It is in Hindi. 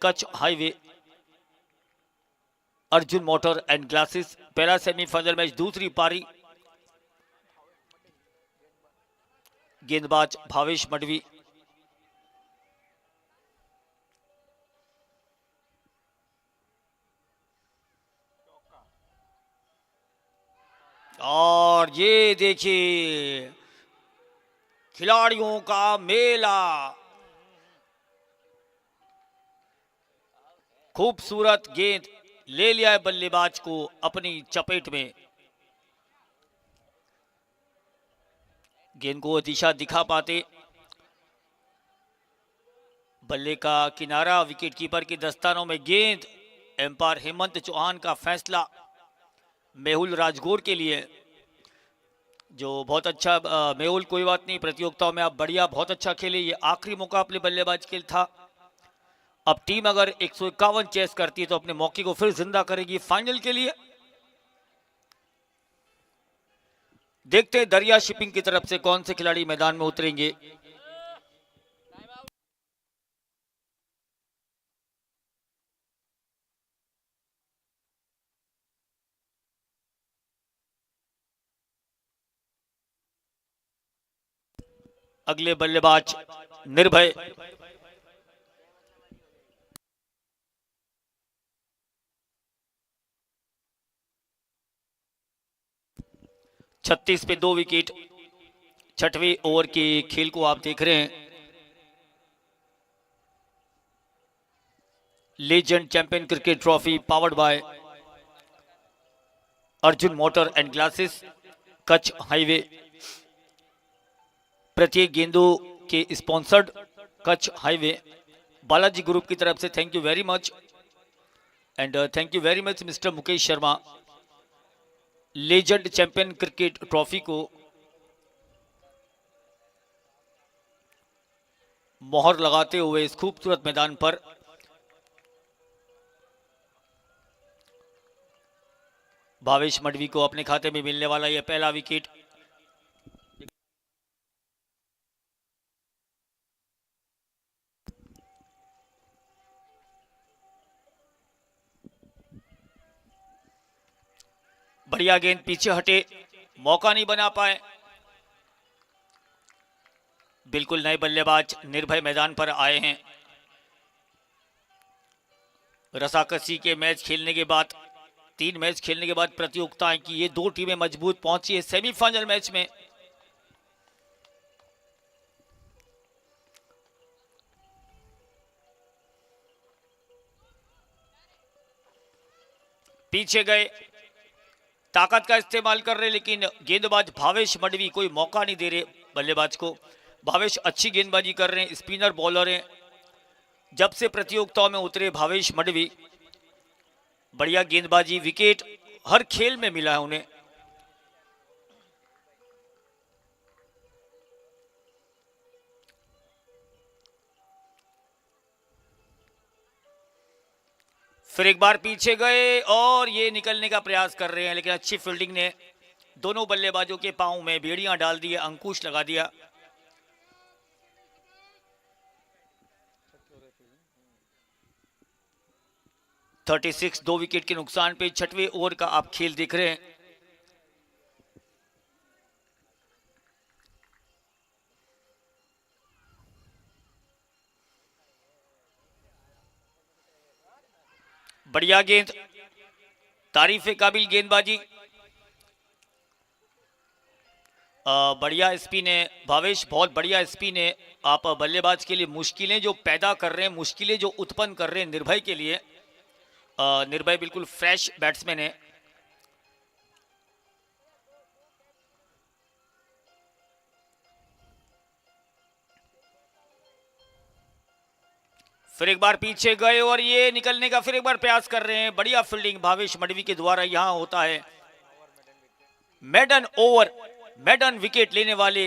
Kutch highway Arjun motor and glasses पहला सेमीफाइनल मैच दूसरी पारी। गेंदबाज भावेश मडवी, और ये देखिए खिलाड़ियों का मेला, खूबसूरत गेंद ले लिया है बल्लेबाज को अपनी चपेट में। गेंद को दिशा दिखा पाते, बल्ले का किनारा विकेटकीपर की दस्तानों में गेंद। एम्पायर हेमंत चौहान का फैसला मेहुल राजगोर के लिए, जो बहुत अच्छा मेहुल कोई बात नहीं, प्रतियोगिताओं में आप बढ़िया बहुत अच्छा खेले, ये आखिरी मौका अपने बल्लेबाज के लिए था। अब टीम अगर 151 चेस करती है तो अपने मौके को फिर जिंदा करेगी फाइनल के लिए। देखते हैं दरिया शिपिंग की तरफ से कौन से खिलाड़ी मैदान में उतरेंगे। अगले बल्लेबाज निर्भय, छत्तीस पे 2 विकेट। छठवें ओवर के खेल को आप देख रहे हैं। Legend champion cricket trophy powered by Arjun motor and glasses Kutch highway, प्रत्येक गेंदों के sponsored Kutch highway, Balaji group की तरफ से thank you very much and thank you very much mister Mukesh Sharma. Legend champion cricket trophy को मोहर लगाते हुए इस खूबसूरत मैदान पर भावेश मडवी को अपने खाते में मिलने वाला यह पहला विकेट। बढ़िया गेंद पीछे हटे, मौका नहीं बना पाए। बिल्कुल नए बल्लेबाज निर्भय मैदान पर आए हैं। रसाकसी के मैच खेलने के बाद, 3 मैच खेलने के बाद प्रतियोगिताएं की ये 2 टीमें मजबूत पहुंची है सेमीफाइनल मैच में। पीछे गए, ताकत का इस्तेमाल कर रहे, लेकिन गेंदबाज भावेश मडवी कोई मौका नहीं दे रहे बल्लेबाज को। भावेश अच्छी गेंदबाजी कर रहे हैं, स्पिनर बॉलर हैं। जब से प्रतियोगिताओं में उतरे भावेश मडवी, बढ़िया गेंदबाजी, विकेट हर खेल में मिला है उन्हें। फिर एक बार पीछे गए और ये निकलने का प्रयास कर रहे हैं, लेकिन अच्छी फील्डिंग ने दोनों बल्लेबाजों के पांव में बेड़ियां डाल दी, अंकुश लगा दिया। (36) 2 विकेट के नुकसान पे छठवें ओवर का आप खेल देख रहे हैं। बढ़िया गेंद, तारीफ काबिल गेंदबाजी, बढ़िया स्पिन है भावेश, बहुत बढ़िया स्पिन है। आप बल्लेबाज के लिए मुश्किलें जो पैदा कर रहे हैं, मुश्किलें जो उत्पन्न कर रहे हैं निर्भय के लिए। निर्भय बिल्कुल फ्रेश बैट्समैन है। फिर एक बार पीछे गए और ये निकलने का फिर एक बार प्रयास कर रहे हैं। बढ़िया फील्डिंग भावेश मडवी के द्वारा यहां होता है। मेडन ओवर, मेडन विकेट लेने वाले